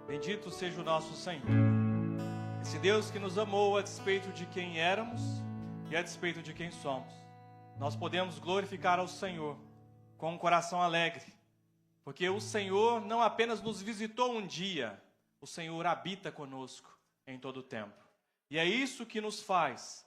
Bendito seja o nosso Senhor. Esse Deus que nos amou a despeito de quem éramos e a despeito de quem somos. Nós podemos glorificar ao Senhor com um coração alegre, porque o Senhor não apenas nos visitou um dia, o Senhor habita conosco em todo o tempo. E é isso que nos faz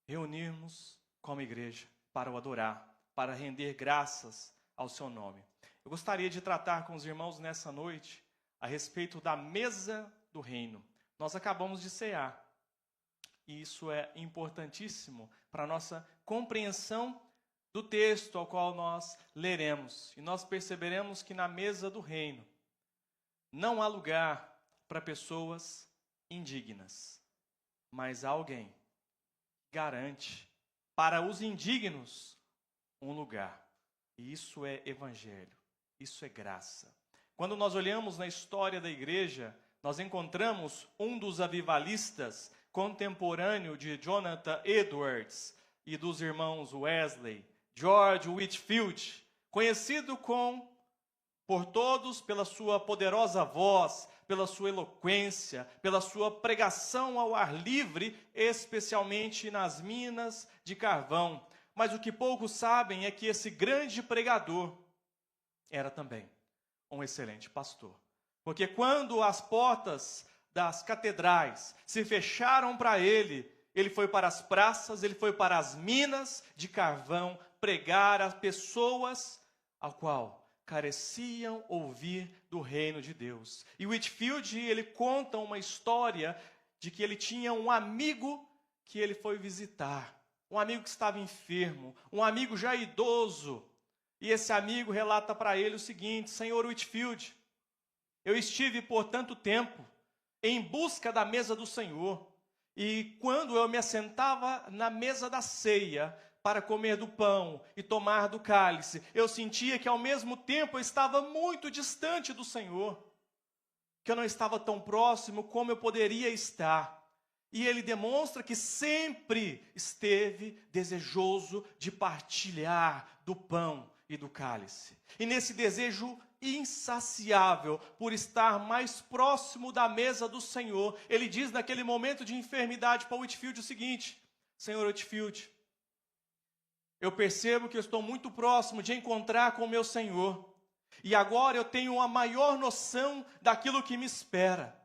reunirmos como igreja para o adorar, para render graças ao seu nome. Eu gostaria de tratar com os irmãos nessa noite a respeito da mesa do reino. Nós acabamos de cear, e isso é importantíssimo para a nossa compreensão do texto ao qual nós leremos. E nós perceberemos que na mesa do reino não há lugar para pessoas indignas, mas há alguém que garante para os indignos um lugar. E isso é evangelho, isso é graça. Quando nós olhamos na história da igreja, nós encontramos um dos avivalistas contemporâneo de Jonathan Edwards e dos irmãos Wesley, George Whitefield, conhecido por todos pela sua poderosa voz, pela sua eloquência, pela sua pregação ao ar livre, especialmente nas minas de carvão. Mas o que poucos sabem é que esse grande pregador era também um excelente pastor. Porque quando as portas das catedrais se fecharam para ele, ele foi para as praças, ele foi para as minas de carvão pregar a pessoas ao qual careciam ouvir do reino de Deus. E Whitefield, ele conta uma história de que ele tinha um amigo que ele foi visitar, um amigo que estava enfermo, um amigo já idoso. E esse amigo relata para ele o seguinte: Senhor Whitefield, eu estive por tanto tempo em busca da mesa do Senhor, e quando eu me assentava na mesa da ceia para comer do pão e tomar do cálice, eu sentia que ao mesmo tempo eu estava muito distante do Senhor, que eu não estava tão próximo como eu poderia estar. E ele demonstra que sempre esteve desejoso de partilhar do pão e do cálice. E nesse desejo insaciável por estar mais próximo da mesa do Senhor, ele diz naquele momento de enfermidade para Whitefield o seguinte: Senhor Whitefield, eu percebo que eu estou muito próximo de encontrar com o meu Senhor, e agora eu tenho uma maior noção daquilo que me espera.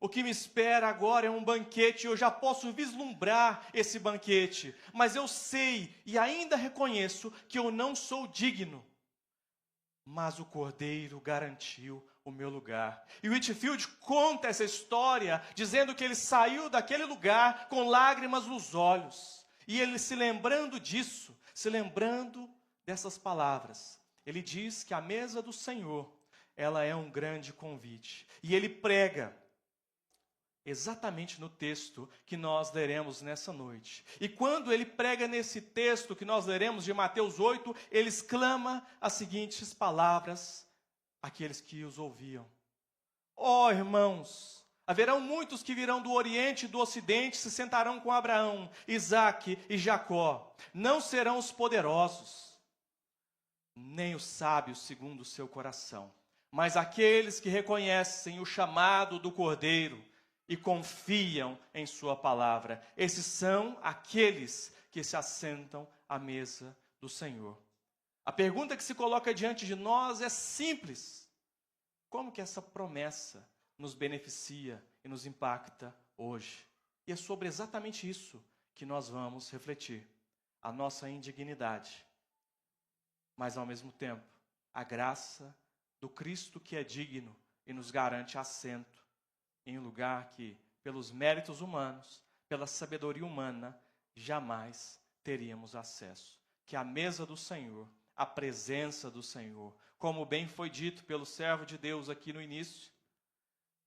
O que me espera agora é um banquete, eu já posso vislumbrar esse banquete, mas eu sei e ainda reconheço que eu não sou digno. Mas o Cordeiro garantiu o meu lugar. E Whitefield conta essa história dizendo que ele saiu daquele lugar com lágrimas nos olhos. E ele se lembrando disso, se lembrando dessas palavras, ele diz que a mesa do Senhor, ela é um grande convite. E ele prega exatamente no texto que nós leremos nessa noite. E quando ele prega nesse texto que nós leremos de Mateus 8, ele exclama as seguintes palavras àqueles que os ouviam: ó irmãos, haverão muitos que virão do Oriente e do Ocidente, se sentarão com Abraão, Isaque e Jacó. Não serão os poderosos, nem os sábios segundo o seu coração, mas aqueles que reconhecem o chamado do Cordeiro e confiam em sua palavra. Esses são aqueles que se assentam à mesa do Senhor. A pergunta que se coloca diante de nós é simples: como que essa promessa nos beneficia e nos impacta hoje? E é sobre exatamente isso que nós vamos refletir. A nossa indignidade, mas ao mesmo tempo a graça do Cristo que é digno e nos garante assento em um lugar que, pelos méritos humanos, pela sabedoria humana, jamais teríamos acesso. Que a mesa do Senhor, a presença do Senhor, como bem foi dito pelo servo de Deus aqui no início,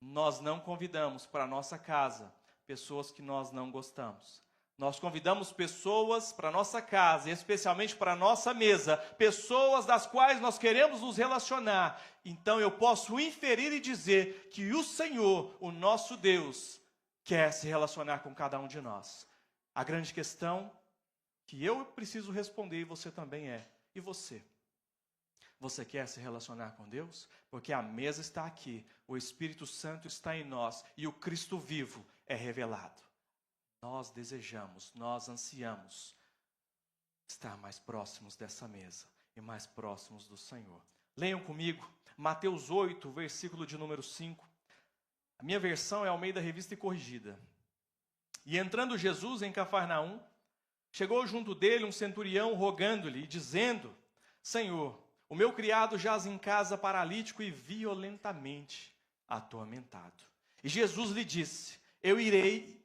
nós não convidamos para a nossa casa pessoas que nós não gostamos. Nós convidamos pessoas para a nossa casa, e especialmente para a nossa mesa, pessoas das quais nós queremos nos relacionar. Então eu posso inferir e dizer que o Senhor, o nosso Deus, quer se relacionar com cada um de nós. A grande questão que eu preciso responder, e você também e você? Você quer se relacionar com Deus? Porque a mesa está aqui, o Espírito Santo está em nós e o Cristo vivo é revelado. Nós desejamos, nós ansiamos estar mais próximos dessa mesa e mais próximos do Senhor. Leiam comigo, Mateus 8, versículo de número 5. A minha versão é Almeida Revista e Corrigida. E entrando Jesus em Cafarnaum, chegou junto dele um centurião rogando-lhe e dizendo: Senhor, o meu criado jaz em casa paralítico e violentamente atormentado. E Jesus lhe disse: Eu irei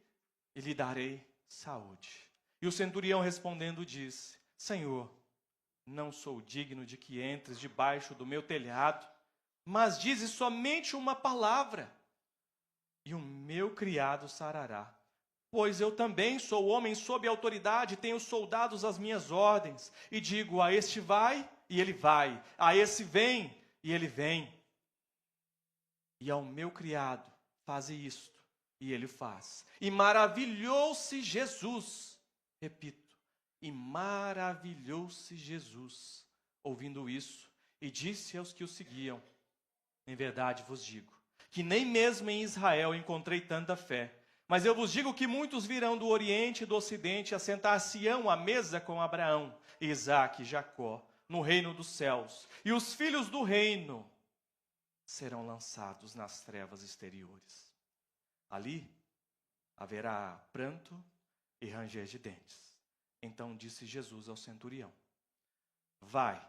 e lhe darei saúde. E o centurião respondendo disse: Senhor, não sou digno de que entres debaixo do meu telhado, mas dize somente uma palavra, e o meu criado sarará. Pois eu também sou homem sob autoridade, tenho soldados às minhas ordens, e digo: a este vai, e ele vai, a esse vem, e ele vem. E ao meu criado faze isto, e ele faz. E maravilhou-se Jesus, repito, e maravilhou-se Jesus, ouvindo isso, e disse aos que o seguiam: em verdade vos digo, que nem mesmo em Israel encontrei tanta fé. Mas eu vos digo que muitos virão do Oriente e do Ocidente, assentar-se-ão à mesa com Abraão, Isaque e Jacó, no reino dos céus. E os filhos do reino serão lançados nas trevas exteriores. Ali haverá pranto e ranger de dentes. Então disse Jesus ao centurião: vai,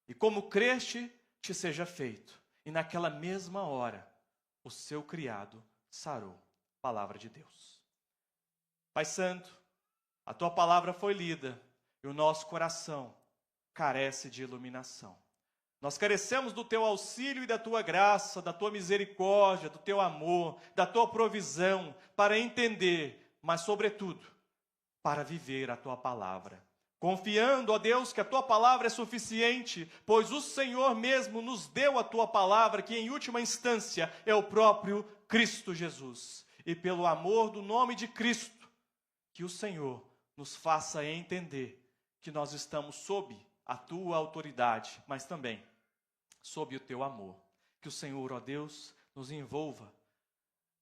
e como creste, te seja feito. E naquela mesma hora, o seu criado sarou. Palavra de Deus. Pai Santo, a Tua palavra foi lida e o nosso coração carece de iluminação. Nós carecemos do Teu auxílio e da Tua graça, da Tua misericórdia, do Teu amor, da Tua provisão para entender, mas sobretudo, para viver a Tua palavra. Confiando, ó Deus, que a Tua palavra é suficiente, pois o Senhor mesmo nos deu a Tua palavra, que em última instância é o próprio Cristo Jesus. E pelo amor do nome de Cristo, que o Senhor nos faça entender que nós estamos sob a Tua autoridade, mas também sob o Teu amor. Que o Senhor, ó Deus, nos envolva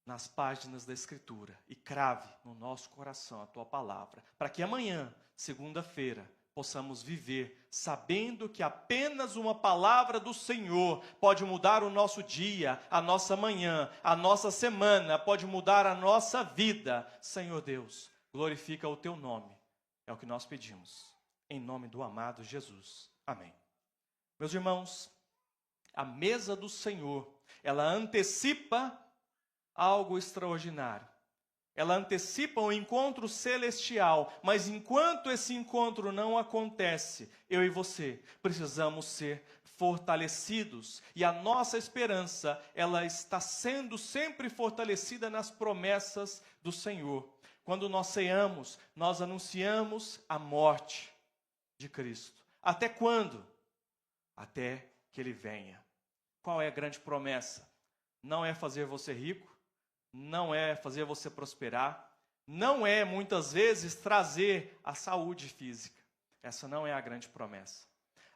nas páginas da Escritura e crave no nosso coração a Tua palavra, para que amanhã, segunda-feira, possamos viver sabendo que apenas uma palavra do Senhor pode mudar o nosso dia, a nossa manhã, a nossa semana, pode mudar a nossa vida. Senhor Deus, glorifica o Teu nome. É o que nós pedimos. Em nome do amado Jesus. Amém. Meus irmãos, a mesa do Senhor, ela antecipa algo extraordinário. Ela antecipa um encontro celestial, mas enquanto esse encontro não acontece, eu e você precisamos ser fortalecidos. E a nossa esperança, ela está sendo sempre fortalecida nas promessas do Senhor. Quando nós ceamos, nós anunciamos a morte de Cristo. Até quando? Até que Ele venha. Qual é a grande promessa? Não é fazer você rico, não é fazer você prosperar, não é muitas vezes trazer a saúde física. Essa não é a grande promessa.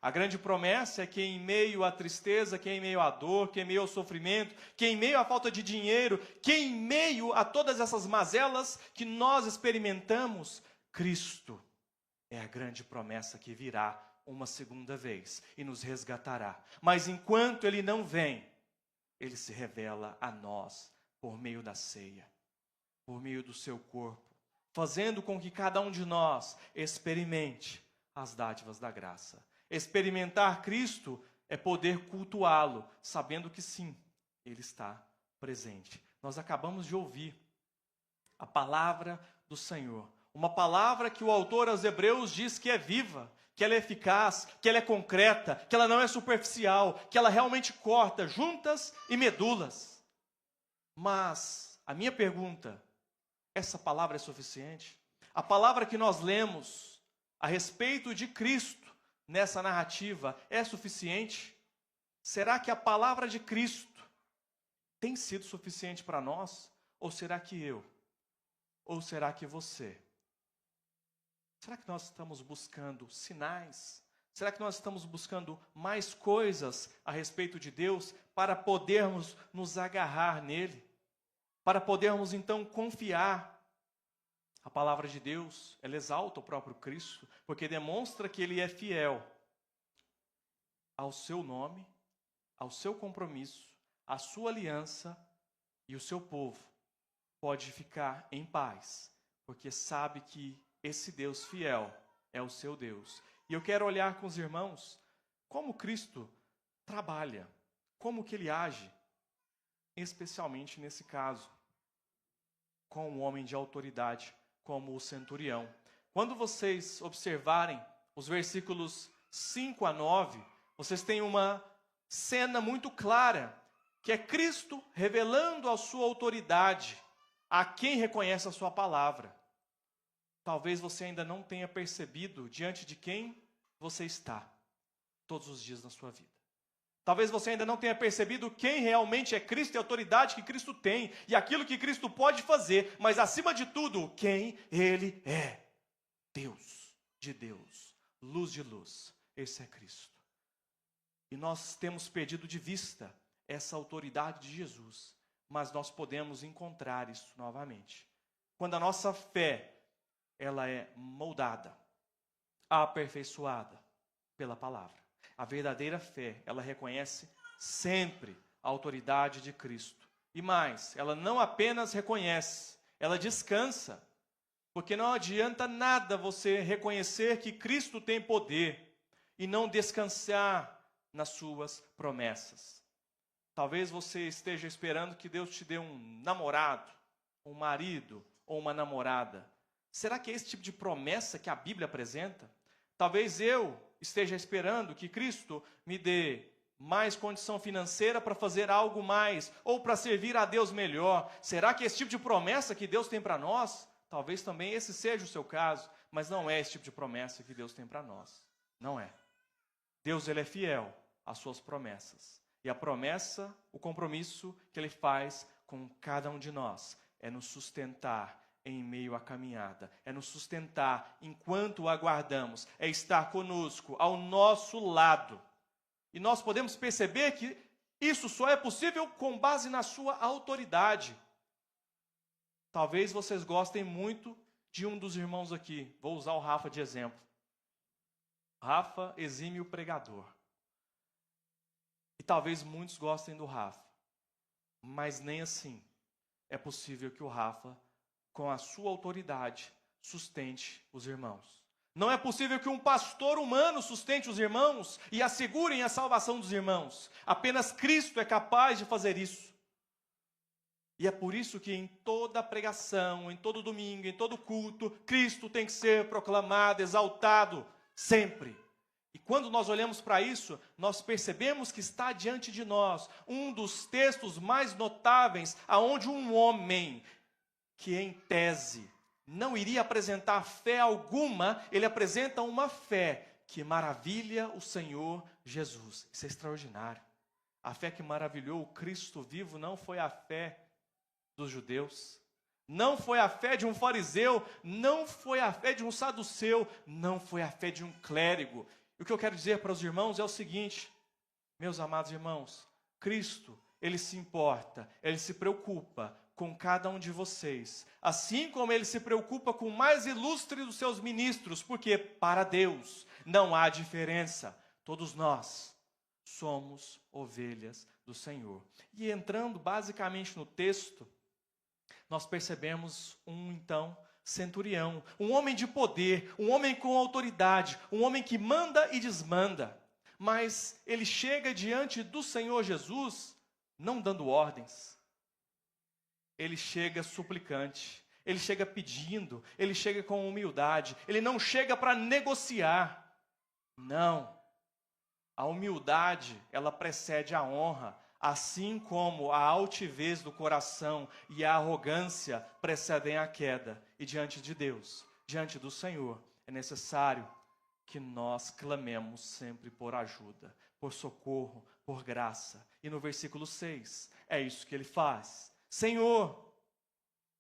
A grande promessa é que em meio à tristeza, que em meio à dor, que em meio ao sofrimento, que em meio à falta de dinheiro, que em meio a todas essas mazelas que nós experimentamos, Cristo é a grande promessa que virá uma segunda vez e nos resgatará. Mas enquanto Ele não vem, Ele se revela a nós por meio da ceia, por meio do seu corpo, fazendo com que cada um de nós experimente as dádivas da graça. Experimentar Cristo é poder cultuá-lo, sabendo que sim, Ele está presente. Nós acabamos de ouvir a palavra do Senhor, uma palavra que o autor aos Hebreus diz que é viva, que ela é eficaz, que ela é concreta, que ela não é superficial, que ela realmente corta juntas e medulas. Mas a minha pergunta, essa palavra é suficiente? A palavra que nós lemos a respeito de Cristo nessa narrativa é suficiente? Será que a palavra de Cristo tem sido suficiente para nós? Ou será que eu? Ou será que você? Será que nós estamos buscando sinais Será que nós estamos buscando mais coisas a respeito de Deus para podermos nos agarrar nele? Para podermos então confiar? A palavra de Deus, ela exalta o próprio Cristo, porque demonstra que ele é fiel ao seu nome, ao seu compromisso, à sua aliança, e o seu povo pode ficar em paz, porque sabe que esse Deus fiel é o seu Deus. E eu quero olhar com os irmãos como Cristo trabalha, como que ele age, especialmente nesse caso, com um homem de autoridade como o centurião. Quando vocês observarem os versículos 5 a 9, vocês têm uma cena muito clara, que é Cristo revelando a sua autoridade a quem reconhece a sua palavra. Talvez você ainda não tenha percebido diante de quem você está todos os dias na sua vida. Talvez você ainda não tenha percebido quem realmente é Cristo e a autoridade que Cristo tem e aquilo que Cristo pode fazer, mas acima de tudo, quem Ele é. Deus de Deus, luz de luz. Esse é Cristo. E nós temos perdido de vista essa autoridade de Jesus, mas nós podemos encontrar isso novamente. Quando a nossa fé, ela é moldada, aperfeiçoada pela palavra. A verdadeira fé, ela reconhece sempre a autoridade de Cristo. E mais, ela não apenas reconhece, ela descansa. Porque não adianta nada você reconhecer que Cristo tem poder e não descansar nas suas promessas. Talvez você esteja esperando que Deus te dê um namorado, um marido ou uma namorada. Será que é esse tipo de promessa que a Bíblia apresenta? Talvez eu esteja esperando que Cristo me dê mais condição financeira para fazer algo mais, ou para servir a Deus melhor. Será que é esse tipo de promessa que Deus tem para nós? Talvez também esse seja o seu caso, mas não é esse tipo de promessa que Deus tem para nós. Não é. Deus, ele é fiel às suas promessas. E a promessa, o compromisso que ele faz com cada um de nós é nos sustentar em meio à caminhada, é nos sustentar enquanto o aguardamos, é estar conosco, ao nosso lado. E nós podemos perceber que isso só é possível com base na sua autoridade. Talvez vocês gostem muito de um dos irmãos aqui, vou usar o Rafa de exemplo. Rafa, exímio pregador. E talvez muitos gostem do Rafa, mas nem assim é possível que o Rafa, com a sua autoridade, sustente os irmãos. Não é possível que um pastor humano sustente os irmãos e assegurem a salvação dos irmãos. Apenas Cristo é capaz de fazer isso. E é por isso que em toda pregação, em todo domingo, em todo culto, Cristo tem que ser proclamado, exaltado, sempre. E quando nós olhamos para isso, nós percebemos que está diante de nós um dos textos mais notáveis, aonde um homem que em tese não iria apresentar fé alguma, ele apresenta uma fé que maravilha o Senhor Jesus. Isso é extraordinário. A fé que maravilhou o Cristo vivo não foi a fé dos judeus, não foi a fé de um fariseu, não foi a fé de um saduceu, não foi a fé de um clérigo. E o que eu quero dizer para os irmãos é o seguinte, meus amados irmãos, Cristo, ele se importa, ele se preocupa com cada um de vocês, assim como ele se preocupa com o mais ilustre dos seus ministros, porque para Deus não há diferença, todos nós somos ovelhas do Senhor. E entrando basicamente no texto, nós percebemos então, centurião, um homem de poder, um homem com autoridade, um homem que manda e desmanda, mas ele chega diante do Senhor Jesus, não dando ordens, ele chega suplicante, ele chega pedindo, ele chega com humildade, ele não chega para negociar, não, a humildade, ela precede a honra, assim como a altivez do coração e a arrogância precedem a queda. E diante de Deus, diante do Senhor, é necessário que nós clamemos sempre por ajuda, por socorro, por graça. E no versículo 6, é isso que ele faz. Senhor,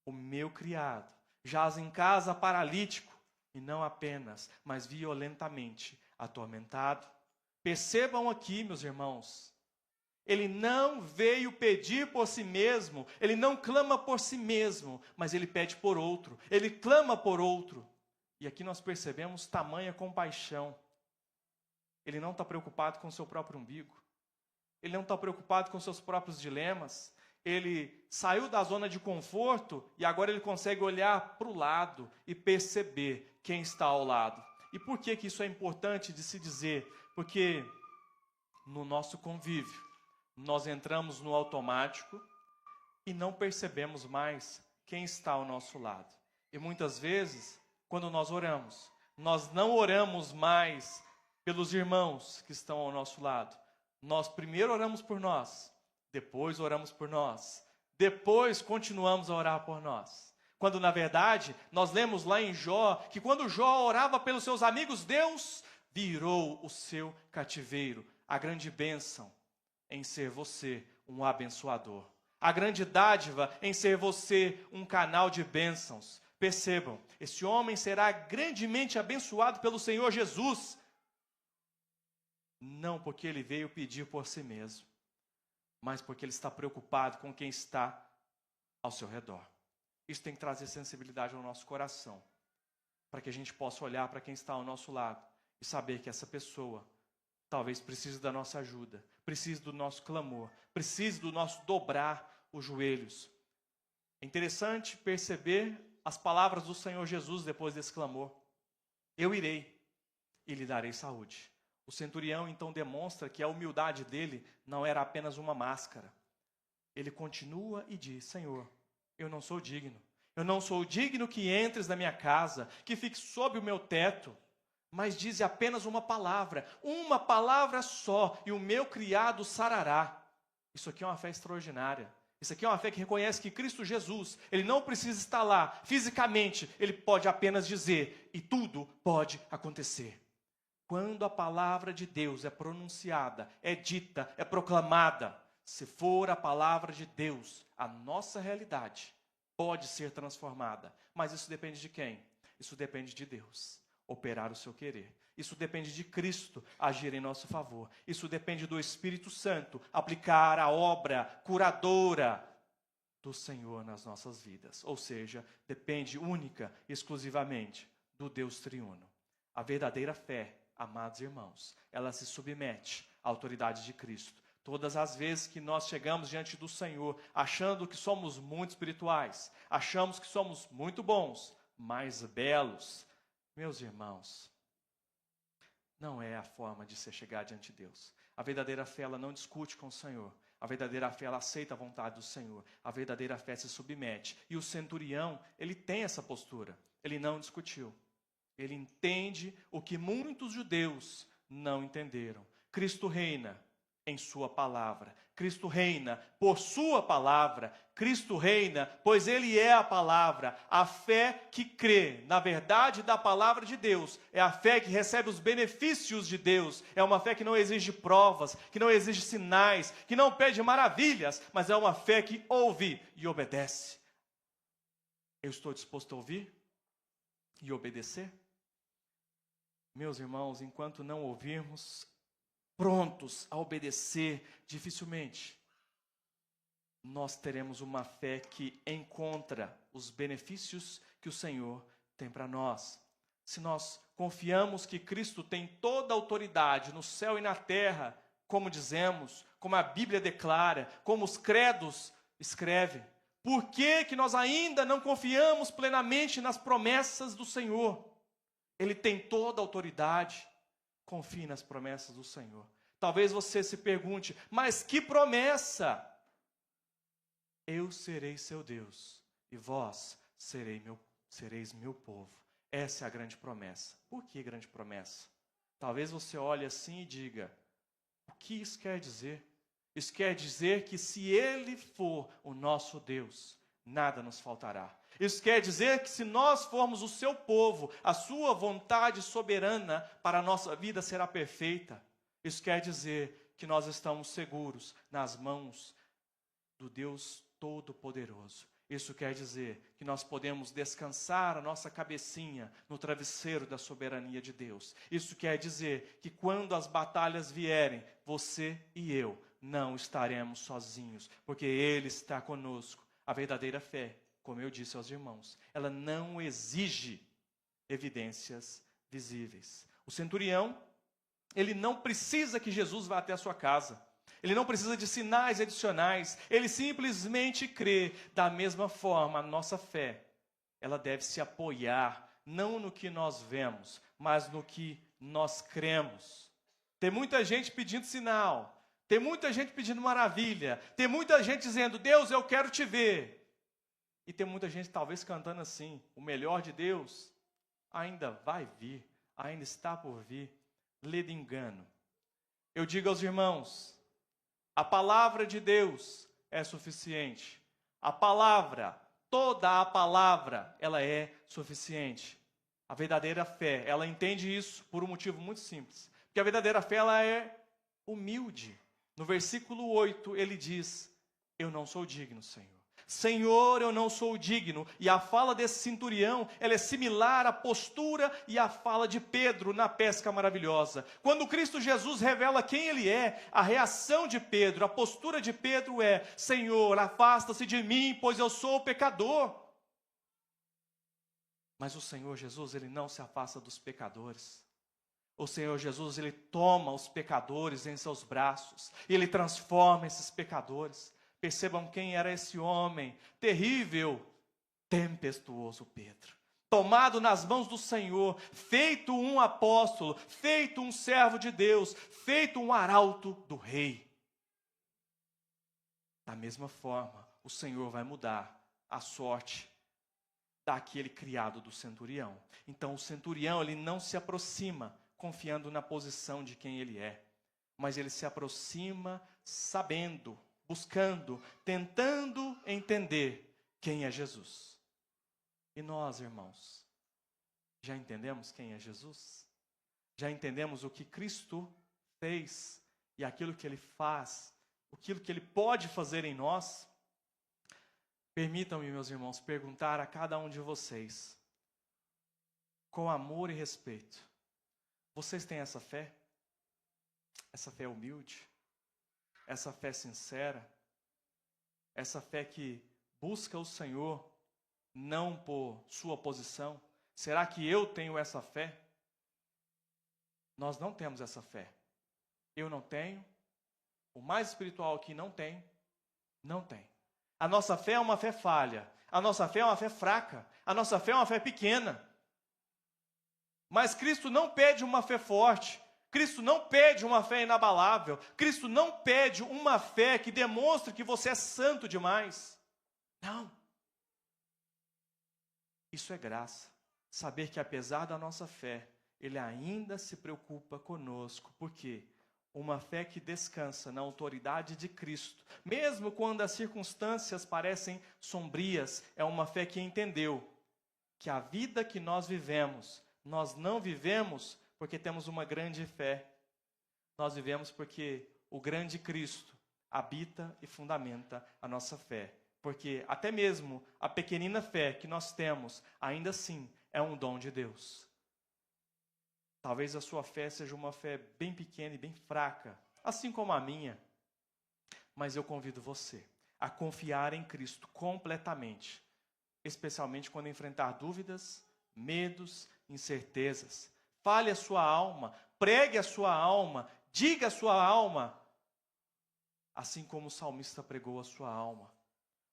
o meu criado jaz em casa paralítico, e não apenas, mas violentamente atormentado. Percebam aqui, meus irmãos, ele não veio pedir por si mesmo, ele não clama por si mesmo, mas ele pede por outro, ele clama por outro. E aqui nós percebemos tamanha compaixão. Ele não está preocupado com o seu próprio umbigo, ele não está preocupado com seus próprios dilemas. Ele saiu da zona de conforto e agora ele consegue olhar para o lado e perceber quem está ao lado. E por que isso é importante de se dizer? Porque no nosso convívio, nós entramos no automático e não percebemos mais quem está ao nosso lado. E muitas vezes, quando nós oramos, nós não oramos mais pelos irmãos que estão ao nosso lado. Nós primeiro oramos por nós, depois oramos por nós, depois continuamos a orar por nós. Quando na verdade, nós lemos lá em Jó, que quando Jó orava pelos seus amigos, Deus virou o seu cativeiro. A grande bênção em ser você um abençoador. A grande dádiva em ser você um canal de bênçãos. Percebam, esse homem será grandemente abençoado pelo Senhor Jesus. Não porque ele veio pedir por si mesmo, mas porque ele está preocupado com quem está ao seu redor. Isso tem que trazer sensibilidade ao nosso coração, para que a gente possa olhar para quem está ao nosso lado e saber que essa pessoa talvez precise da nossa ajuda, precise do nosso clamor, precise do nosso dobrar os joelhos. É interessante perceber as palavras do Senhor Jesus depois desse clamor. Eu irei e lhe darei saúde. O centurião então demonstra que a humildade dele não era apenas uma máscara. Ele continua e diz: Senhor, eu não sou digno. Eu não sou digno que entres na minha casa, que fiques sob o meu teto. Mas dize apenas uma palavra só, e o meu criado sarará. Isso aqui é uma fé extraordinária. Isso aqui é uma fé que reconhece que Cristo Jesus, ele não precisa estar lá fisicamente, ele pode apenas dizer, e tudo pode acontecer. Quando a palavra de Deus é pronunciada, é dita, é proclamada, se for a palavra de Deus, a nossa realidade pode ser transformada. Mas isso depende de quem? Isso depende de Deus operar o seu querer. Isso depende de Cristo agir em nosso favor. Isso depende do Espírito Santo aplicar a obra curadora do Senhor nas nossas vidas. Ou seja, depende única e exclusivamente do Deus triuno. A verdadeira fé, amados irmãos, ela se submete à autoridade de Cristo. Todas as vezes que nós chegamos diante do Senhor, achando que somos muito espirituais, achamos que somos muito bons, mais belos, meus irmãos, não é a forma de se chegar diante de Deus. A verdadeira fé, ela não discute com o Senhor. A verdadeira fé, ela aceita a vontade do Senhor. A verdadeira fé se submete. E o centurião, ele tem essa postura. Ele não discutiu. Ele entende o que muitos judeus não entenderam. Cristo reina em sua palavra. Cristo reina por sua palavra. Cristo reina, pois ele é a palavra. A fé que crê na verdade da palavra de Deus é a fé que recebe os benefícios de Deus. É uma fé que não exige provas, que não exige sinais, que não pede maravilhas, mas é uma fé que ouve e obedece. Eu estou disposto a ouvir e obedecer? Meus irmãos, enquanto não ouvirmos, prontos a obedecer, dificilmente nós teremos uma fé que encontra os benefícios que o Senhor tem para nós. Se nós confiamos que Cristo tem toda a autoridade no céu e na terra, como dizemos, como a Bíblia declara, como os credos escrevem, por que nós ainda não confiamos plenamente nas promessas do Senhor? Ele tem toda a autoridade. Confie nas promessas do Senhor. Talvez você se pergunte, mas que promessa? Eu serei seu Deus e vós sereis meu povo. Essa é a grande promessa. Por que grande promessa? Talvez você olhe assim e diga, o que isso quer dizer? Isso quer dizer que se Ele for o nosso Deus, nada nos faltará. Isso quer dizer que se nós formos o seu povo, a sua vontade soberana para a nossa vida será perfeita. Isso quer dizer que nós estamos seguros nas mãos do Deus Todo-Poderoso. Isso quer dizer que nós podemos descansar a nossa cabecinha no travesseiro da soberania de Deus. Isso quer dizer que quando as batalhas vierem, você e eu não estaremos sozinhos, porque Ele está conosco. A verdadeira fé, como eu disse aos irmãos, ela não exige evidências visíveis. O centurião, ele não precisa que Jesus vá até a sua casa. Ele não precisa de sinais adicionais. Ele simplesmente crê. Da mesma forma, a nossa fé, ela deve se apoiar, não no que nós vemos, mas no que nós cremos. Tem muita gente pedindo sinal. Tem muita gente pedindo maravilha. Tem muita gente dizendo, Deus, eu quero te ver. E tem muita gente talvez cantando assim, o melhor de Deus ainda vai vir, ainda está por vir. Lê de engano. Eu digo aos irmãos, a palavra de Deus é suficiente. A palavra, toda a palavra, ela é suficiente. A verdadeira fé, ela entende isso por um motivo muito simples. Porque a verdadeira fé, ela é humilde. No versículo 8, ele diz, eu não sou digno, Senhor. Senhor, eu não sou digno. E a fala desse centurião, ela é similar à postura e à fala de Pedro na pesca maravilhosa. Quando Cristo Jesus revela quem Ele é, a reação de Pedro, a postura de Pedro é, Senhor, afasta-se de mim, pois eu sou pecador. Mas o Senhor Jesus, Ele não se afasta dos pecadores. O Senhor Jesus, Ele toma os pecadores em seus braços. E Ele transforma esses pecadores. Percebam quem era esse homem terrível, tempestuoso Pedro. Tomado nas mãos do Senhor, feito um apóstolo, feito um servo de Deus, feito um arauto do rei. Da mesma forma, o Senhor vai mudar a sorte daquele criado do centurião. Então o centurião, ele não se aproxima confiando na posição de quem ele é, mas ele se aproxima sabendo, buscando, tentando entender quem é Jesus. E nós, irmãos, já entendemos quem é Jesus? Já entendemos o que Cristo fez e aquilo que Ele faz, aquilo que Ele pode fazer em nós? Permitam-me, meus irmãos, perguntar a cada um de vocês, com amor e respeito, vocês têm essa fé? Essa fé humilde? Essa fé sincera, essa fé que busca o Senhor, não por sua posição. Será que eu tenho essa fé? Nós não temos essa fé. Eu não tenho, o mais espiritual aqui não tem, não tem. A nossa fé é uma fé falha, a nossa fé é uma fé fraca, a nossa fé é uma fé pequena. Mas Cristo não pede uma fé forte. Cristo não pede uma fé inabalável. Cristo não pede uma fé que demonstre que você é santo demais. Não. Isso é graça. Saber que apesar da nossa fé, Ele ainda se preocupa conosco. Por quê? Uma fé que descansa na autoridade de Cristo. Mesmo quando as circunstâncias parecem sombrias, é uma fé que entendeu que a vida que nós vivemos, nós não vivemos porque temos uma grande fé. Nós vivemos porque o grande Cristo habita e fundamenta a nossa fé. Porque até mesmo a pequenina fé que nós temos, ainda assim, é um dom de Deus. Talvez a sua fé seja uma fé bem pequena e bem fraca, assim como a minha. Mas eu convido você a confiar em Cristo completamente, especialmente quando enfrentar dúvidas, medos, incertezas. Fale a sua alma, pregue a sua alma, diga a sua alma, assim como o salmista pregou a sua alma.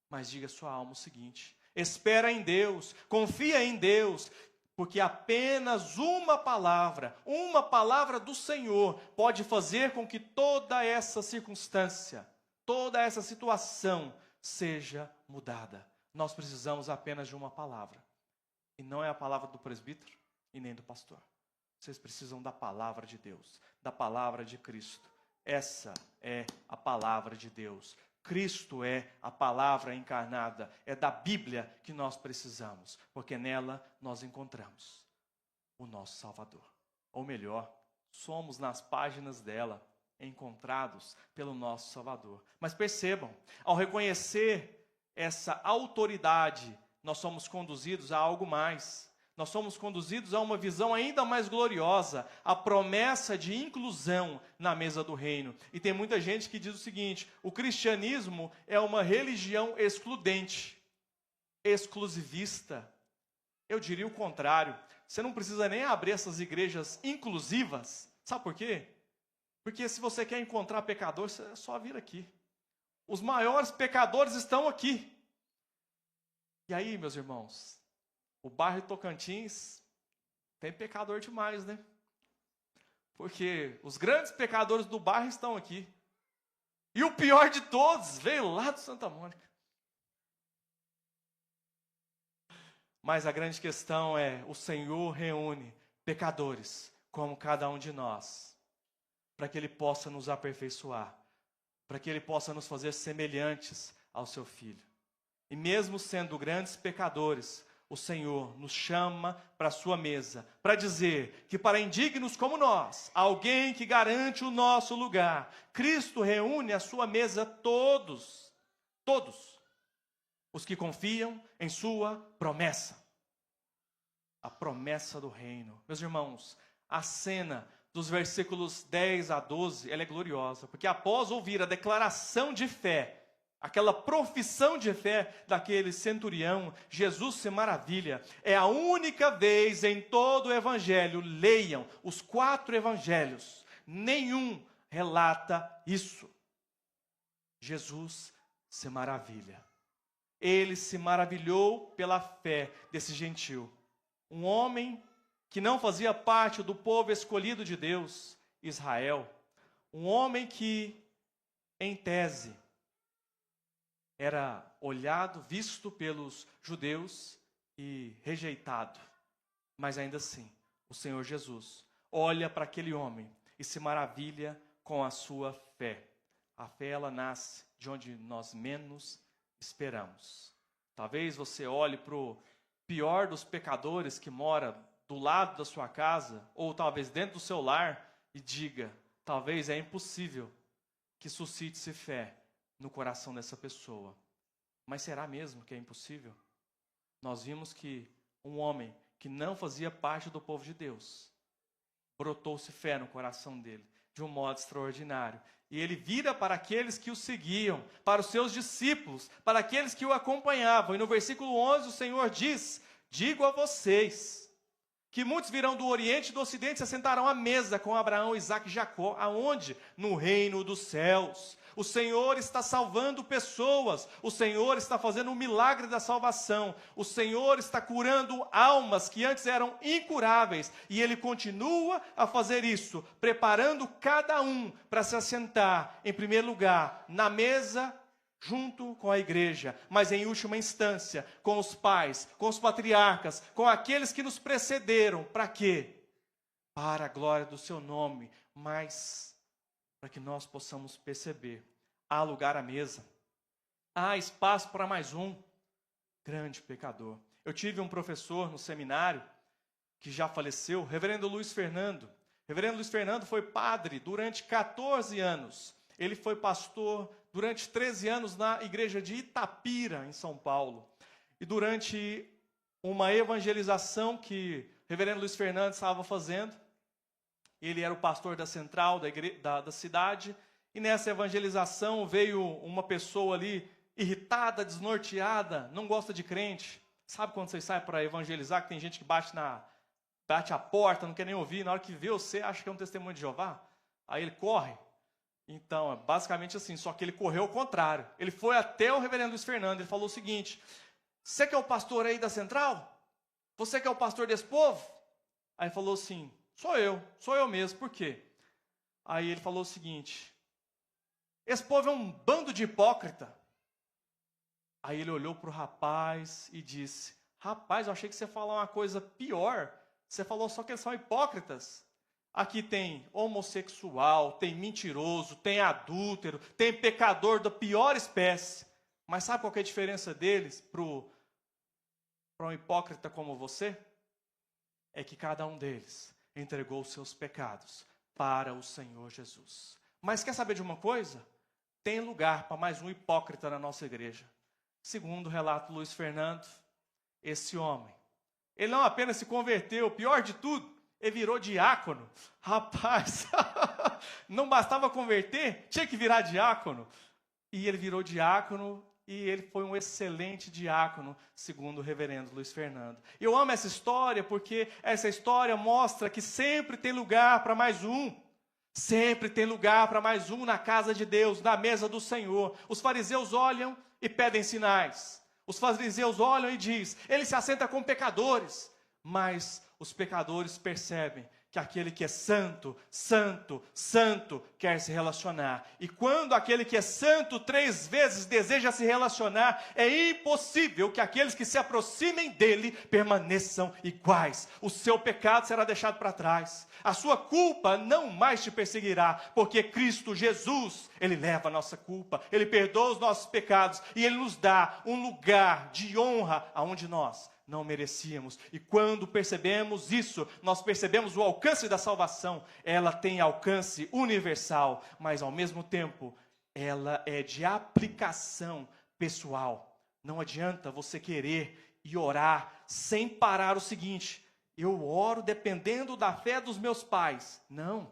Mas diga a sua alma o seguinte: espera em Deus, confia em Deus, porque apenas uma palavra do Senhor pode fazer com que toda essa circunstância, toda essa situação seja mudada. Nós precisamos apenas de uma palavra. E não é a palavra do presbítero e nem do pastor. Vocês precisam da palavra de Deus, da palavra de Cristo. Essa é a palavra de Deus. Cristo é a palavra encarnada. É da Bíblia que nós precisamos, porque nela nós encontramos o nosso Salvador. Ou melhor, somos nas páginas dela encontrados pelo nosso Salvador. Mas percebam, ao reconhecer essa autoridade, nós somos conduzidos a algo mais. Nós somos conduzidos a uma visão ainda mais gloriosa, a promessa de inclusão na mesa do reino. E tem muita gente que diz o seguinte: o cristianismo é uma religião excludente, exclusivista. Eu diria o contrário. Você não precisa nem abrir essas igrejas inclusivas. Sabe por quê? Porque se você quer encontrar pecadores, é só vir aqui. Os maiores pecadores estão aqui. E aí, meus irmãos, o bairro Tocantins tem pecador demais, né? Porque os grandes pecadores do bairro estão aqui. E o pior de todos veio lá de Santa Mônica. Mas a grande questão é: o Senhor reúne pecadores como cada um de nós, para que Ele possa nos aperfeiçoar, para que Ele possa nos fazer semelhantes ao Seu Filho. E mesmo sendo grandes pecadores, o Senhor nos chama para a sua mesa, para dizer que para indignos como nós, alguém que garante o nosso lugar, Cristo reúne à sua mesa todos os que confiam em sua promessa. A promessa do reino. Meus irmãos, a cena dos versículos 10 a 12, ela é gloriosa, porque após ouvir a declaração de fé, aquela profissão de fé daquele centurião, Jesus se maravilha. É a única vez em todo o evangelho, leiam os 4 evangelhos, nenhum relata isso. Jesus se maravilha. Ele se maravilhou pela fé desse gentil. Um homem que não fazia parte do povo escolhido de Deus, Israel. Um homem que, em tese, era olhado, visto pelos judeus e rejeitado. Mas ainda assim, o Senhor Jesus olha para aquele homem e se maravilha com a sua fé. A fé, ela nasce de onde nós menos esperamos. Talvez você olhe para o pior dos pecadores que mora do lado da sua casa, ou talvez dentro do seu lar, e diga: talvez é impossível que suscite-se fé no coração dessa pessoa. Mas será mesmo que é impossível? Nós vimos que um homem que não fazia parte do povo de Deus, brotou-se fé no coração dele, de um modo extraordinário. E ele vira para aqueles que o seguiam, para os seus discípulos, para aqueles que o acompanhavam. E no versículo 11 o Senhor diz: digo a vocês que muitos virão do Oriente e do Ocidente e se assentarão à mesa com Abraão, Isaque e Jacó. Aonde? No reino dos céus. O Senhor está salvando pessoas. O Senhor está fazendo um milagre da salvação. O Senhor está curando almas que antes eram incuráveis. E Ele continua a fazer isso, preparando cada um para se assentar, em primeiro lugar, na mesa junto com a igreja, mas em última instância, com os pais, com os patriarcas, com aqueles que nos precederam. Para quê? Para a glória do seu nome, mas para que nós possamos perceber: há lugar à mesa, há espaço para mais um grande pecador. Eu tive um professor no seminário, que já faleceu, Reverendo Luiz Fernando. Reverendo Luiz Fernando foi padre durante 14 anos. Ele foi pastor durante 13 anos na igreja de Itapira, em São Paulo. E durante uma evangelização que Reverendo Luiz Fernando estava fazendo, ele era o pastor da central da cidade, e nessa evangelização veio uma pessoa ali irritada, desnorteada, não gosta de crente. Sabe quando você sai para evangelizar, que tem gente que bate a porta, não quer nem ouvir, na hora que vê você, acha que é um testemunho de Jeová? Aí ele corre. Então, é basicamente assim, só que ele correu ao contrário. Ele foi até o Reverendo Luiz Fernando, ele falou o seguinte: você que é o pastor aí da central? Você que é o pastor desse povo? Aí ele falou assim: sou eu mesmo, por quê? Aí ele falou o seguinte: esse povo é um bando de hipócrita. Aí ele olhou para o rapaz e disse: rapaz, eu achei que você ia falar uma coisa pior. Você falou só que eles são hipócritas. Aqui tem homossexual, tem mentiroso, tem adúltero, tem pecador da pior espécie. Mas sabe qual que é a diferença deles para um hipócrita como você? É que cada um deles entregou os seus pecados para o Senhor Jesus. Mas quer saber de uma coisa? Tem lugar para mais um hipócrita na nossa igreja. Segundo o relato Luiz Fernando, esse homem, ele não apenas se converteu, pior de tudo, ele virou diácono. Rapaz, não bastava converter, tinha que virar diácono. E ele virou diácono e ele foi um excelente diácono, segundo o reverendo Luiz Fernando. Eu amo essa história porque essa história mostra que sempre tem lugar para mais um. Sempre tem lugar para mais um na casa de Deus, na mesa do Senhor. Os fariseus olham e pedem sinais. Os fariseus olham e dizem, ele se assenta com pecadores. Mas os pecadores percebem que aquele que é santo, santo, santo, quer se relacionar. E quando aquele que é santo 3 vezes deseja se relacionar, é impossível que aqueles que se aproximem dele permaneçam iguais. O seu pecado será deixado para trás. A sua culpa não mais te perseguirá, porque Cristo Jesus, ele leva a nossa culpa, ele perdoa os nossos pecados e ele nos dá um lugar de honra aonde nós não merecíamos. E quando percebemos isso, nós percebemos o alcance da salvação. Ela tem alcance universal, mas ao mesmo tempo, ela é de aplicação pessoal. Não adianta você querer e orar sem parar o seguinte, eu oro dependendo da fé dos meus pais. Não.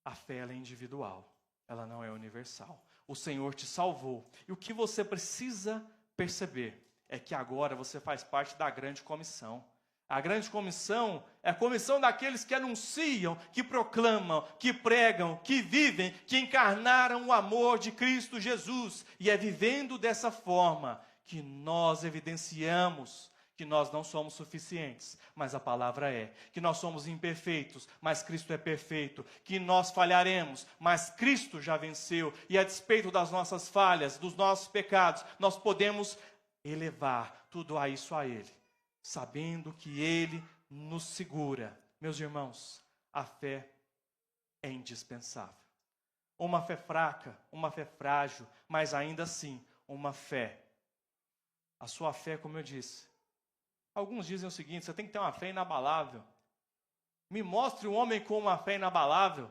A fé ela é individual, ela não é universal. O Senhor te salvou. E o que você precisa perceber é que agora você faz parte da grande comissão. A grande comissão é a comissão daqueles que anunciam, que proclamam, que pregam, que vivem, que encarnaram o amor de Cristo Jesus. E é vivendo dessa forma que nós evidenciamos que nós não somos suficientes, mas a palavra é. Que nós somos imperfeitos, mas Cristo é perfeito. Que nós falharemos, mas Cristo já venceu. E a despeito das nossas falhas, dos nossos pecados, nós podemos elevar tudo a isso a Ele, sabendo que Ele nos segura. Meus irmãos, a fé é indispensável. Uma fé fraca, uma fé frágil, mas ainda assim, uma fé. A sua fé, como eu disse, alguns dizem o seguinte, você tem que ter uma fé inabalável. Me mostre um homem com uma fé inabalável.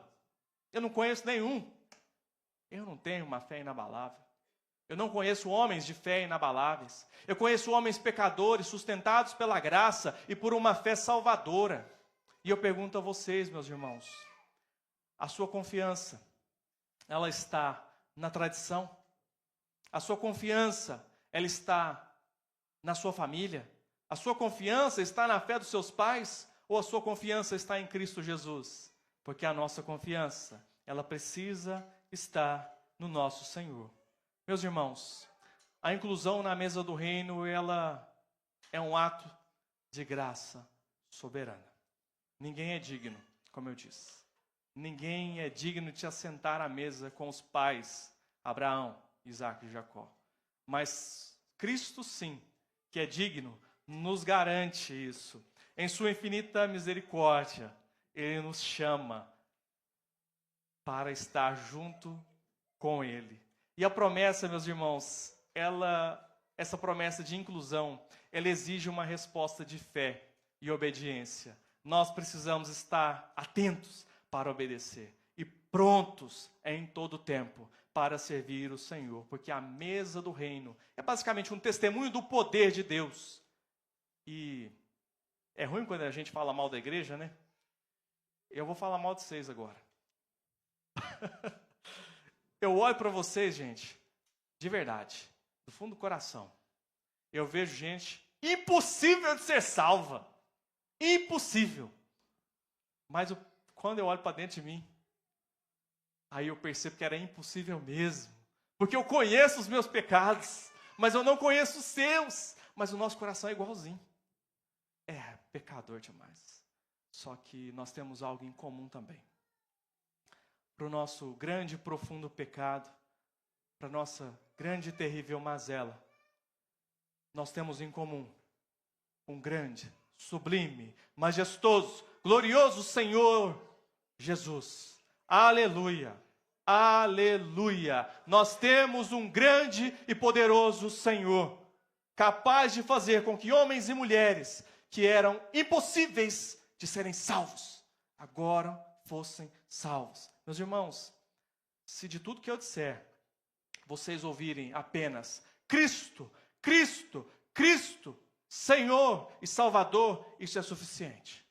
Eu não conheço nenhum. Eu não tenho uma fé inabalável. Eu não conheço homens de fé inabaláveis. Eu conheço homens pecadores, sustentados pela graça e por uma fé salvadora. E eu pergunto a vocês, meus irmãos, a sua confiança, ela está na tradição? A sua confiança, ela está na sua família? A sua confiança está na fé dos seus pais? Ou a sua confiança está em Cristo Jesus? Porque a nossa confiança, ela precisa estar no nosso Senhor. Meus irmãos, a inclusão na mesa do reino, ela é um ato de graça soberana. Ninguém é digno, como eu disse. Ninguém é digno de se assentar à mesa com os pais, Abraão, Isaque e Jacó. Mas Cristo, sim, que é digno, nos garante isso. Em sua infinita misericórdia, Ele nos chama para estar junto com Ele. E a promessa, meus irmãos, essa promessa de inclusão, ela exige uma resposta de fé e obediência. Nós precisamos estar atentos para obedecer e prontos em todo tempo para servir o Senhor, porque a mesa do reino é basicamente um testemunho do poder de Deus. E é ruim quando a gente fala mal da igreja, né? Eu vou falar mal de vocês agora. Eu olho para vocês, gente, de verdade, do fundo do coração. Eu vejo gente impossível de ser salva. Impossível. Mas quando eu olho para dentro de mim, aí eu percebo que era impossível mesmo. Porque eu conheço os meus pecados, mas eu não conheço os seus. Mas o nosso coração é igualzinho. É pecador demais. Só que nós temos algo em comum também. Para o nosso grande e profundo pecado, para a nossa grande e terrível mazela, nós temos em comum um grande, sublime, majestoso, glorioso Senhor Jesus. Aleluia, aleluia. Nós temos um grande e poderoso Senhor, capaz de fazer com que homens e mulheres que eram impossíveis de serem salvos, agora fossem salvos. Meus irmãos, se de tudo que eu disser, vocês ouvirem apenas Cristo, Cristo, Cristo, Senhor e Salvador, isso é suficiente.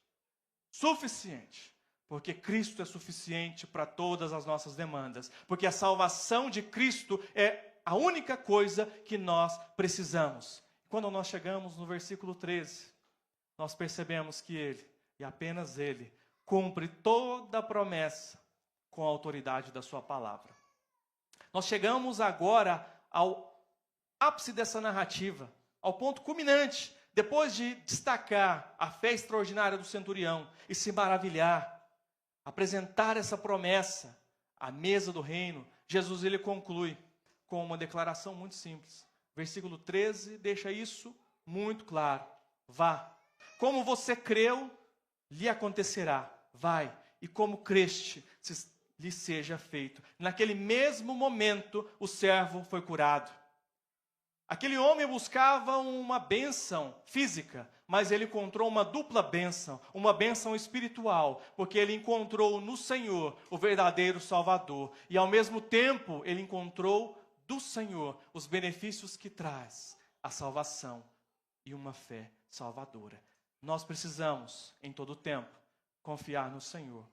Suficiente. Porque Cristo é suficiente para todas as nossas demandas. Porque a salvação de Cristo é a única coisa que nós precisamos. Quando nós chegamos no versículo 13, nós percebemos que Ele, e apenas Ele, cumpre toda a promessa com a autoridade da sua palavra. Nós chegamos agora ao ápice dessa narrativa, ao ponto culminante, depois de destacar a fé extraordinária do centurião e se maravilhar, apresentar essa promessa à mesa do reino, Jesus ele conclui com uma declaração muito simples. Versículo 13 deixa isso muito claro. Vá. Como você creu, lhe acontecerá. Vai. E como creste, lhe seja feito. Naquele mesmo momento, o servo foi curado. Aquele homem buscava uma bênção física, mas ele encontrou uma dupla bênção, uma bênção espiritual, porque ele encontrou no Senhor o verdadeiro Salvador. E ao mesmo tempo, ele encontrou do Senhor os benefícios que traz a salvação e uma fé salvadora. Nós precisamos, em todo tempo, confiar no Senhor.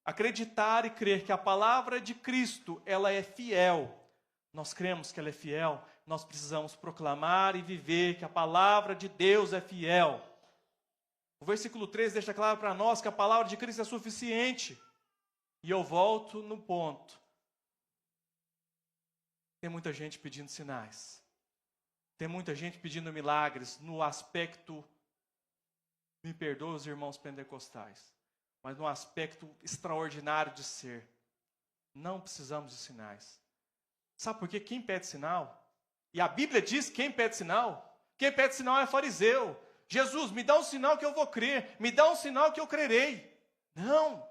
Acreditar e crer que a palavra de Cristo, ela é fiel. Nós cremos que ela é fiel, nós precisamos proclamar e viver que a palavra de Deus é fiel. O versículo 13 deixa claro para nós que a palavra de Cristo é suficiente. E eu volto no ponto. Tem muita gente pedindo sinais. Tem muita gente pedindo milagres no aspecto, me perdoe os irmãos pentecostais, mas no aspecto extraordinário de ser. Não precisamos de sinais. Sabe por quê? Quem pede sinal? E a Bíblia diz quem pede sinal? Quem pede sinal é fariseu. Jesus, me dá um sinal que eu vou crer. Me dá um sinal que eu crerei. Não.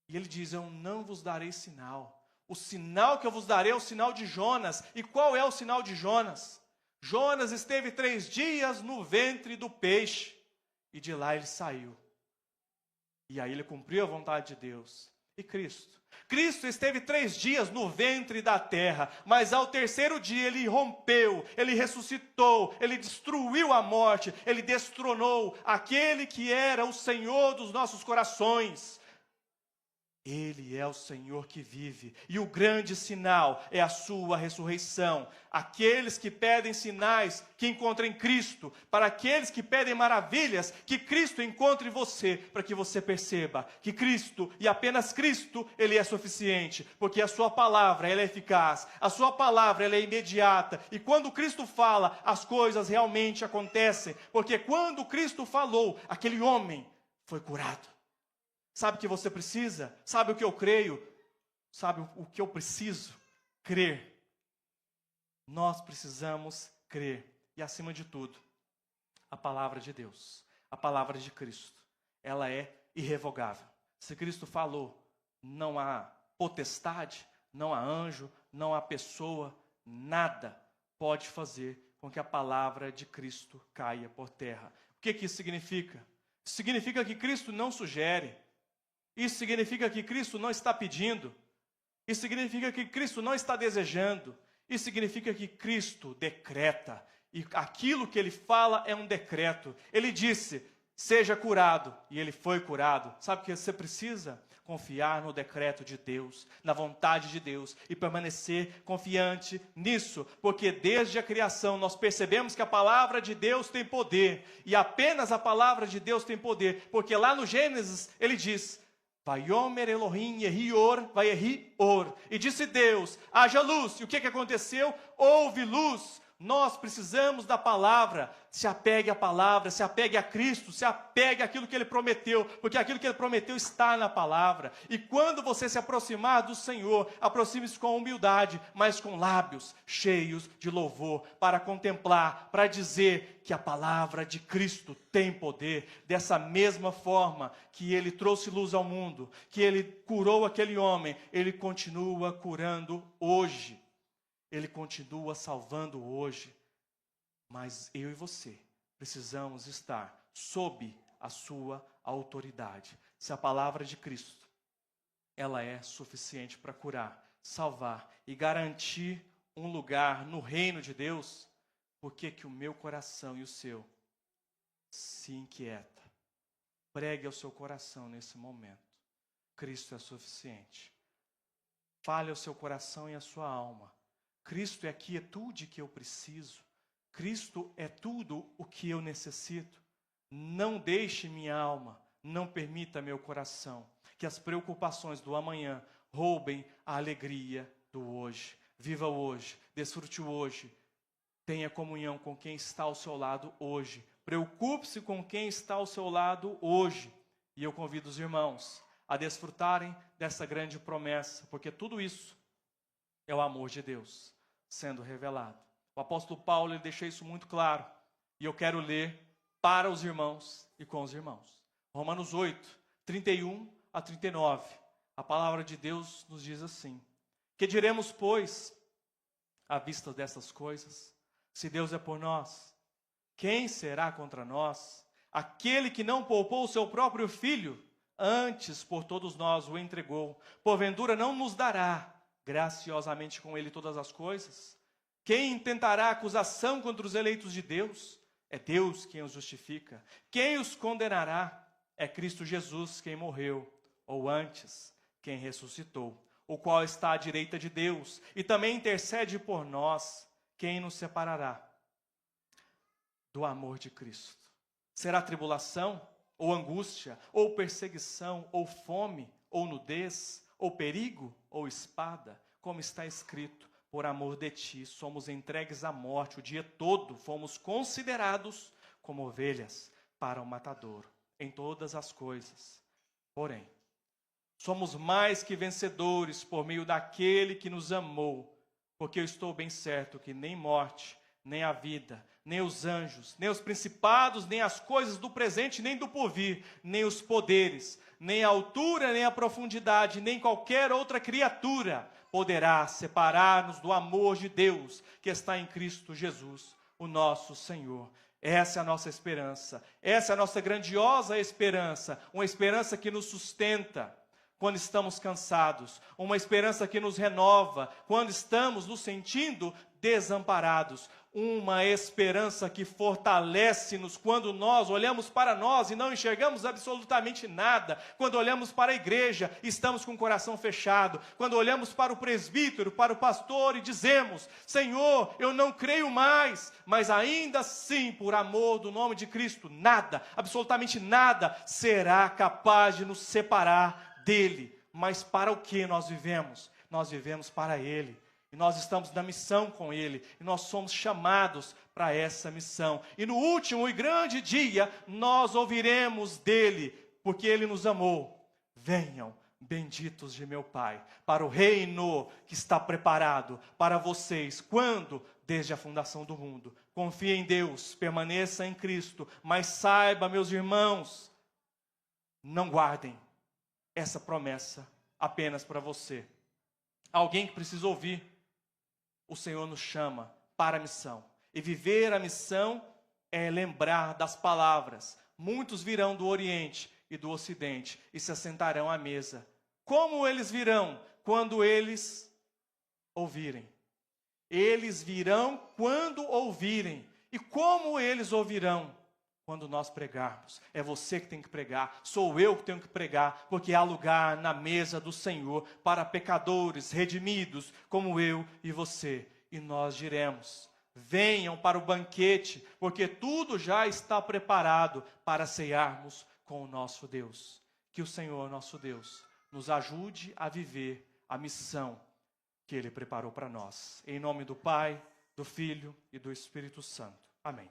E ele diz, eu não vos darei sinal. O sinal que eu vos darei é o sinal de Jonas. E qual é o sinal de Jonas? Jonas esteve 3 dias no ventre do peixe. E de lá ele saiu. E aí ele cumpriu a vontade de Deus. E Cristo? Cristo esteve 3 dias no ventre da terra, mas ao 3º dia ele rompeu, ele ressuscitou, ele destruiu a morte, ele destronou aquele que era o Senhor dos nossos corações. Ele é o Senhor que vive, e o grande sinal é a sua ressurreição. Aqueles que pedem sinais, que encontrem Cristo. Para aqueles que pedem maravilhas, que Cristo encontre você, para que você perceba que Cristo, e apenas Cristo, Ele é suficiente. Porque a sua palavra, ela é eficaz, a sua palavra, ela é imediata. E quando Cristo fala, as coisas realmente acontecem. Porque quando Cristo falou, aquele homem foi curado. Sabe o que você precisa? Sabe o que eu creio? Sabe o que eu preciso? Crer. Nós precisamos crer. E acima de tudo, a palavra de Deus, a palavra de Cristo, ela é irrevogável. Se Cristo falou, não há potestade, não há anjo, não há pessoa, nada pode fazer com que a palavra de Cristo caia por terra. O que isso significa? Significa que Cristo não sugere. Isso significa que Cristo não está pedindo. Isso significa que Cristo não está desejando. Isso significa que Cristo decreta. E aquilo que Ele fala é um decreto. Ele disse, seja curado. E ele foi curado. Sabe o que você precisa? Confiar no decreto de Deus, na vontade de Deus. E permanecer confiante nisso. Porque desde a criação nós percebemos que a palavra de Deus tem poder. E apenas a palavra de Deus tem poder. Porque lá no Gênesis ele diz, Vaiomer Elohim Yehior, Vayehior. E disse Deus, haja luz. E o que aconteceu? Houve luz. Nós precisamos da palavra. Se apegue à palavra, se apegue a Cristo, se apegue àquilo que Ele prometeu, porque aquilo que Ele prometeu está na palavra. E quando você se aproximar do Senhor, aproxime-se com humildade, mas com lábios cheios de louvor, para contemplar, para dizer que a palavra de Cristo tem poder. Dessa mesma forma que Ele trouxe luz ao mundo, que Ele curou aquele homem, Ele continua curando hoje. Ele continua salvando hoje, mas eu e você precisamos estar sob a sua autoridade. Se a palavra de Cristo, ela é suficiente para curar, salvar e garantir um lugar no reino de Deus, por que que o meu coração e o seu se inquieta? Pregue ao seu coração nesse momento. Cristo é suficiente. Fale ao seu coração e à sua alma. Cristo é a quietude que eu preciso. Cristo é tudo o que eu necessito. Não deixe minha alma, não permita meu coração que as preocupações do amanhã roubem a alegria do hoje. Viva o hoje, desfrute o hoje. Tenha comunhão com quem está ao seu lado hoje. Preocupe-se com quem está ao seu lado hoje. E eu convido os irmãos a desfrutarem dessa grande promessa, porque tudo isso é o amor de Deus sendo revelado. O apóstolo Paulo ele deixa isso muito claro. E eu quero ler para os irmãos e com os irmãos. Romanos 8, 31 a 39. A palavra de Deus nos diz assim: que diremos, pois, à vista dessas coisas? Se Deus é por nós, quem será contra nós? Aquele que não poupou o seu próprio filho, antes por todos nós o entregou, porventura não nos dará graciosamente com ele todas as coisas? Quem intentará acusação contra os eleitos de Deus? É Deus quem os justifica. Quem os condenará? É Cristo Jesus quem morreu, ou antes, quem ressuscitou, o qual está à direita de Deus, e também intercede por nós. Quem nos separará do amor de Cristo? Será tribulação, ou angústia, ou perseguição, ou fome, ou nudez, ou perigo, ou espada? Como está escrito: por amor de ti somos entregues à morte o dia todo, fomos considerados como ovelhas para o matadouro. Em todas as coisas, porém, somos mais que vencedores por meio daquele que nos amou, porque eu estou bem certo que nem morte, nem a vida, nem os anjos, nem os principados, nem as coisas do presente, nem do porvir, nem os poderes, nem a altura, nem a profundidade, nem qualquer outra criatura poderá separar-nos do amor de Deus que está em Cristo Jesus, o nosso Senhor. Essa é a nossa esperança, essa é a nossa grandiosa esperança, uma esperança que nos sustenta quando estamos cansados, uma esperança que nos renova quando estamos nos sentindo desamparados, uma esperança que fortalece-nos quando nós olhamos para nós e não enxergamos absolutamente nada, quando olhamos para a igreja e estamos com o coração fechado, quando olhamos para o presbítero, para o pastor e dizemos: Senhor, eu não creio mais, mas ainda assim, por amor do nome de Cristo, nada, absolutamente nada, será capaz de nos separar dele. Mas para o que nós vivemos? Nós vivemos para ele. E nós estamos na missão com ele. E nós somos chamados para essa missão. E no último e grande dia, nós ouviremos dele, porque ele nos amou. Venham, benditos de meu Pai, para o reino que está preparado para vocês. Quando? Desde a fundação do mundo. Confie em Deus, permaneça em Cristo. Mas saiba, meus irmãos, não guardem essa promessa apenas para você. Alguém que precisa ouvir. O Senhor nos chama para a missão. E viver a missão é lembrar das palavras. Muitos virão do Oriente e do Ocidente e se assentarão à mesa. Como eles virão? Quando eles ouvirem. Eles virão quando ouvirem. E como eles ouvirão? Quando nós pregarmos. É você que tem que pregar, sou eu que tenho que pregar, porque há lugar na mesa do Senhor para pecadores redimidos como eu e você. E nós diremos: venham para o banquete, porque tudo já está preparado para cearmos com o nosso Deus. Que o Senhor, nosso Deus, nos ajude a viver a missão que Ele preparou para nós. Em nome do Pai, do Filho e do Espírito Santo. Amém.